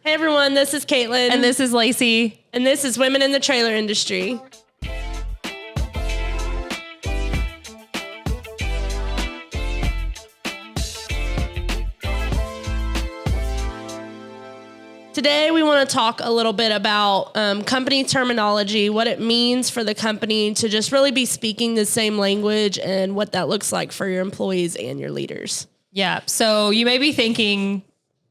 Hey everyone, this is Caitlin. And this is Lacey. And this is Women in the Trailer Industry. Today we want to talk a little bit about company terminology, what it means for the company to just really be speaking the same language and what that looks like for your employees and your leaders. Yeah. So you may be thinking,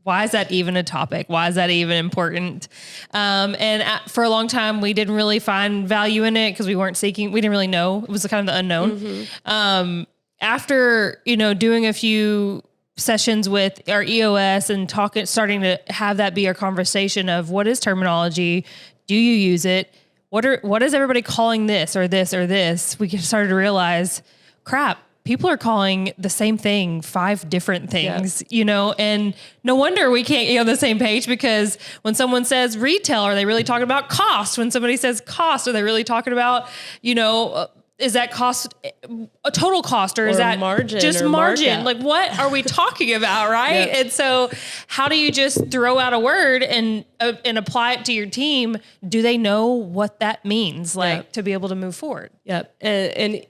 why is that even a topic? Why is that even important? For a long time, we didn't really find value in it because we didn't really know. It was kind of the unknown. Mm-hmm. After, doing a few sessions with our EOS and starting to have that be our conversation of what is terminology? Do you use it? What is everybody calling this or this or this? We started to realize, crap, people are calling the same thing 5 different things, and no wonder we can't get on the same page, because when someone says retail, are they really talking about cost? When somebody says cost, are they really talking about, is that cost a total cost or is that margin just margin? Like, what are we talking about? Right. Yep. And so how do you just throw out a word and apply it to your team? Do they know what that means? To be able to move forward? Yep. And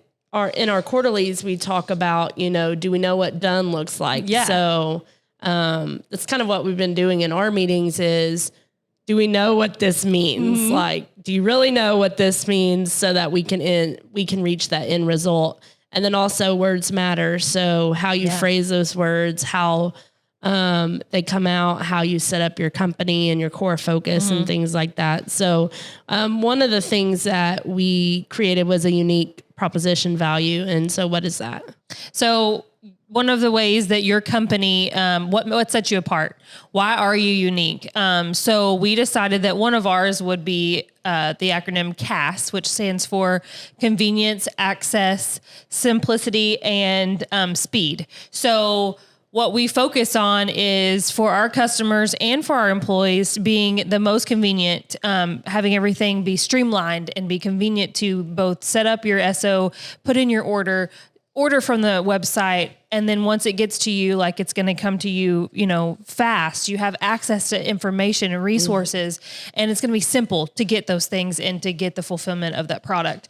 in our quarterlies, we talk about, do we know what done looks like? Yeah. So that's kind of what we've been doing in our meetings is, do we know what this means? Mm-hmm. Do you really know what this means so that we can reach that end result? And then also words matter. So how you phrase those words, how they come out, how you set up your company and your core focus and things like that. So one of the things that we created was a unique proposition value. And so what is that? So one of the ways that your company, what sets you apart? Why are you unique? So we decided that one of ours would be the acronym CAS, which stands for Convenience, Access, Simplicity, and Speed. So what we focus on is for our customers and for our employees being the most convenient, having everything be streamlined and be convenient to both set up your SO, put in your order from the website. And then once it gets to you, it's going to come to you, fast. You have access to information and resources, and it's going to be simple to get those things and to get the fulfillment of that product.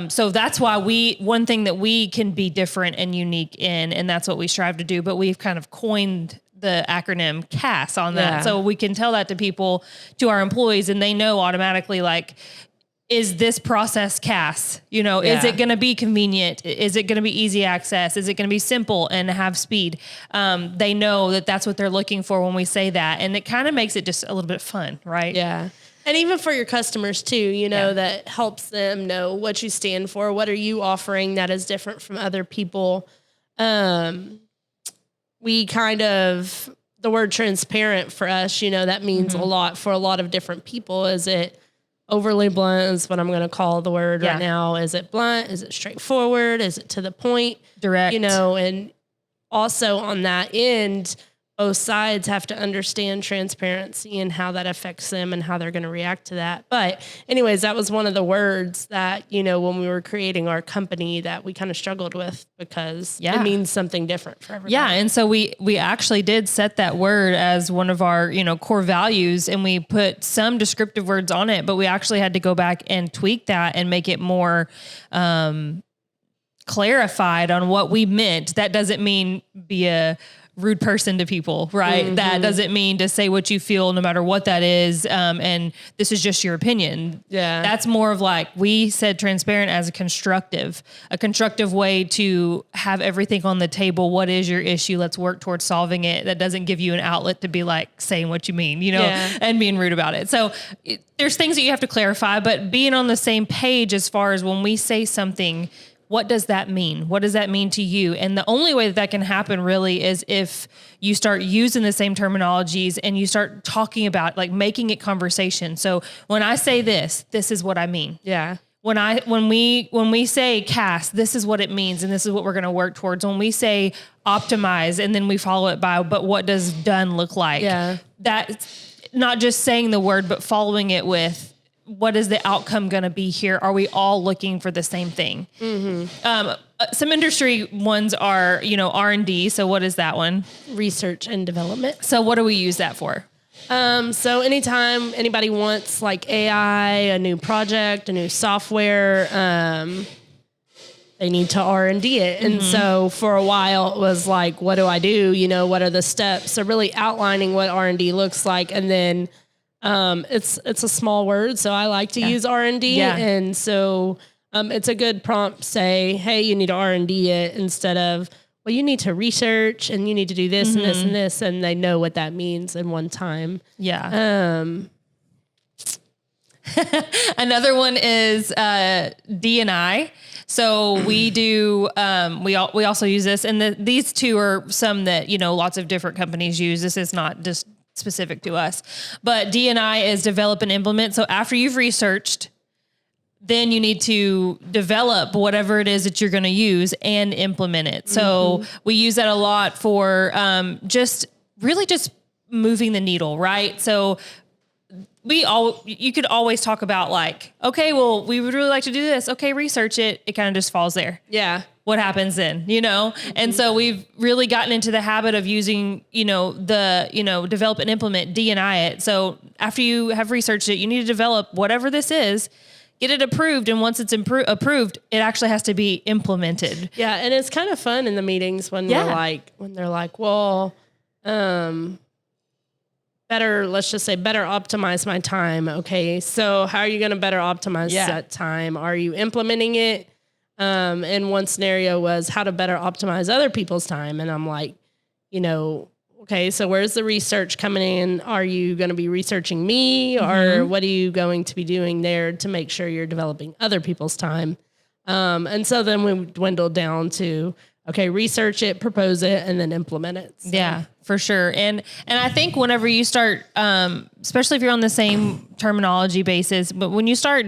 So that's why one thing that we can be different and unique in, and that's what we strive to do, but we've kind of coined the acronym CAS on that. Yeah. So we can tell that to people, to our employees, and they know automatically, is this process CAS? Is it going to be convenient? Is it going to be easy access? Is it going to be simple and have speed? They know that that's what they're looking for when we say that. And it kind of makes it just a little bit fun, right? Yeah. And even for your customers too, that helps them know what you stand for. What are you offering that is different from other people? We the word transparent for us, that means a lot for a lot of different people. Is it overly blunt is what I'm going to call the word right now. Is it blunt? Is it straightforward? Is it to the point? Direct. And also on that end, both sides have to understand transparency and how that affects them and how they're going to react to that. But anyways, that was one of the words that, when we were creating our company that we kind of struggled with because it means something different for everybody. Yeah. And so we actually did set that word as one of our, core values, and we put some descriptive words on it, but we actually had to go back and tweak that and make it more, clarified on what we meant. That doesn't mean be a rude person to people, right? Mm-hmm. That doesn't mean to say what you feel no matter what that is. And this is just your opinion. Yeah. That's more of we said transparent as a constructive way to have everything on the table. What is your issue? Let's work towards solving it. That doesn't give you an outlet to be saying what you mean, and being rude about it. So there's things that you have to clarify, but being on the same page as far as when we say something, what does that mean? What does that mean to you? And the only way that can happen really is if you start using the same terminologies and you start talking about making it conversation. So when I say this is what I mean. Yeah. When we say CAS, this is what it means. And this is what we're going to work towards. When we say optimize and then we follow it by, but what does done look like? Yeah. That's not just saying the word, but following it with, what is the outcome going to be here? Are we all looking for the same thing? Mm-hmm. Some industry ones are, R&D. So what is that one? Research and development. So what do we use that for? So anytime anybody wants like AI, a new project, a new software, they need to R&D it. And so for a while it was like, what do I do? You know, what are the steps? So really outlining what R&D looks like. And then, it's a small word. So I like to use R&D. Yeah. And so, it's a good prompt, say, hey, you need to R&D it, instead of, well, you need to research and you need to do this and this and this. And they know what that means in one time. Yeah. Another one is D&I. So we do, we also use this, and these two are some that, you know, lots of different companies use. This is not just specific to us, but D&I is develop and implement. So after you've researched, then you need to develop whatever it is that you're going to use and implement it. So we use that a lot for, just moving the needle, right? So you could always talk about like, okay, well, we would really like to do this. Okay, research it. It kind of just falls there. Yeah. What happens then, you know? And so we've really gotten into the habit of using, develop and implement, D&I it. So after you have researched it, you need to develop whatever this is, get it approved. And once it's approved, it actually has to be implemented. Yeah. And it's kind of fun in the meetings when they're like, well, let's just say better optimize my time. Okay. So how are you going to better optimize that time? Are you implementing it? And one scenario was how to better optimize other people's time. And I'm like, okay, so where's the research coming in? Are you going to be researching me, or what are you going to be doing there to make sure you're developing other people's time? And so then we dwindled down to, okay, research it, propose it, and then implement it. So. Yeah, for sure. And I think whenever you start, especially if you're on the same terminology basis, but when you start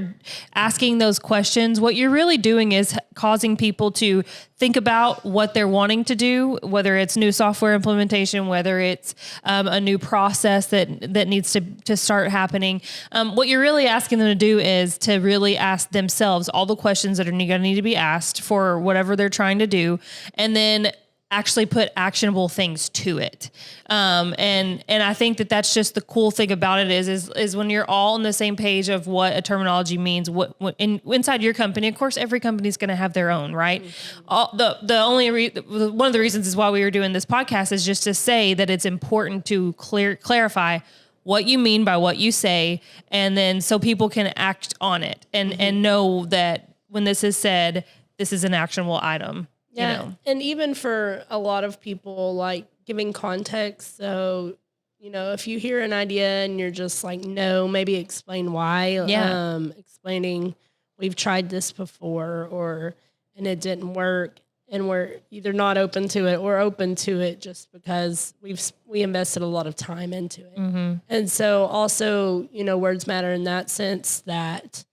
asking those questions, what you're really doing is causing people to think about what they're wanting to do, whether it's new software implementation, whether it's a new process that needs to start happening. What you're really asking them to do is to really ask themselves all the questions that are going to need to be asked for whatever they're trying to do, and then actually put actionable things to it. And I think that that's just the cool thing about it is when you're all on the same page of what a terminology means, what inside your company. Of course, every company is going to have their own, right? One of the reasons is why we were doing this podcast is just to say that it's important to clarify what you mean by what you say, and then so people can act on it and know that when this is said, this is an actionable item. Yeah. And even for a lot of people, like giving context. So, if you hear an idea and you're just like, no, maybe explain why. Yeah. Explaining we've tried this before and it didn't work, and we're either not open to it or open to it just because we invested a lot of time into it. Mm-hmm. And so also, words matter in that sense that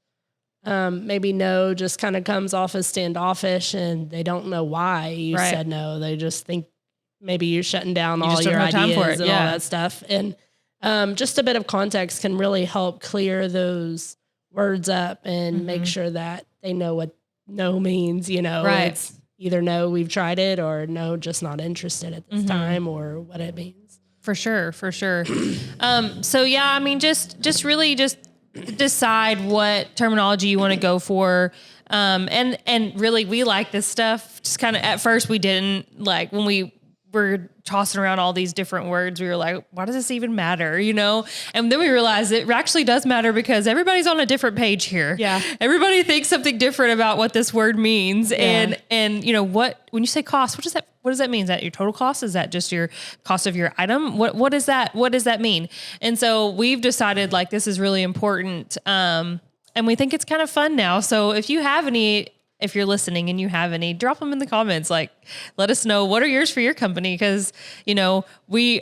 maybe no just kind of comes off as standoffish, and they don't know why you said no. They just think maybe you're shutting down all your ideas and all that stuff. And just a bit of context can really help clear those words up and make sure that they know what no means. It's either no, we've tried it, or no, just not interested at this time, or what it means. For sure. So yeah, I mean, just really just decide what terminology you want to go for. And really we like this stuff. Just kind of at first we didn't, like when we were tossing around all these different words, we were like, why does this even matter? And then we realized it actually does matter because everybody's on a different page here. Yeah. Everybody thinks something different about what this word means. Yeah. And when you say cost, what does that mean? Is that your total cost? Is that just your cost of your item? What is that? What does that mean? And so we've decided like, this is really important. And we think it's kind of fun now. So if you're listening and you have any, drop them in the comments. Like, let us know what are yours for your company. Cause we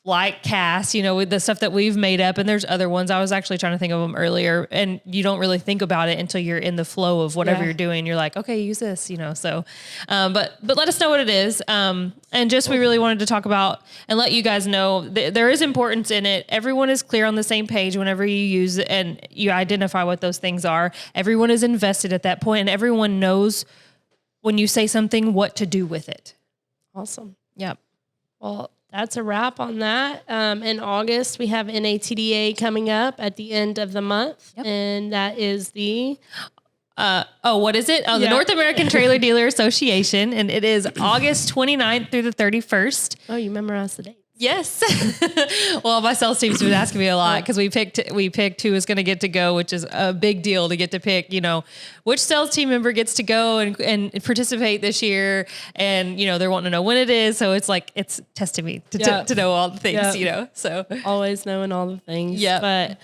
like CAS, with the stuff that we've made up, and there's other ones. I was actually trying to think of them earlier, and you don't really think about it until you're in the flow of whatever you're doing. You're like, okay, use this, so, but let us know what it is. And just, we really wanted to talk about and let you guys know there is importance in it. Everyone is clear on the same page whenever you use it and you identify what those things are. Everyone is invested at that point, and everyone knows when you say something, what to do with it. Awesome. Yep. Well, that's a wrap on that. In August, we have NATDA coming up at the end of the month. Yep. And that is the... what is it? The North American Trailer Dealer Association. And it is August 29th through the 31st. Oh, you memorized the date. Yes. Well, my sales team's been asking me a lot because we picked who was going to get to go, which is a big deal to get to pick, which sales team member gets to go and participate this year. And, they're wanting to know when it is. So it's like, it's testing me to know all the things, so always knowing all the things. Yeah. But,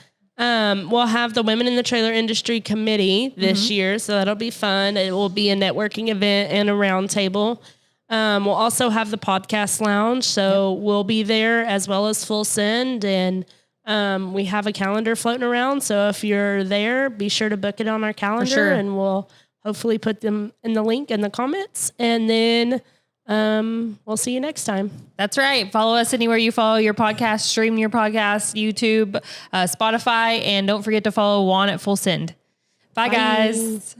we'll have the Women in the Trailer Industry Committee this year. So that'll be fun. It will be a networking event and a roundtable. We'll also have the podcast lounge, so we'll be there as well as Full Send, and we have a calendar floating around. So if you're there, be sure to book it on our calendar, and we'll hopefully put them in the link in the comments. And then we'll see you next time. That's right. Follow us anywhere you follow your podcast, stream your podcast, YouTube, Spotify, and don't forget to follow Juan at Full Send. Bye, guys.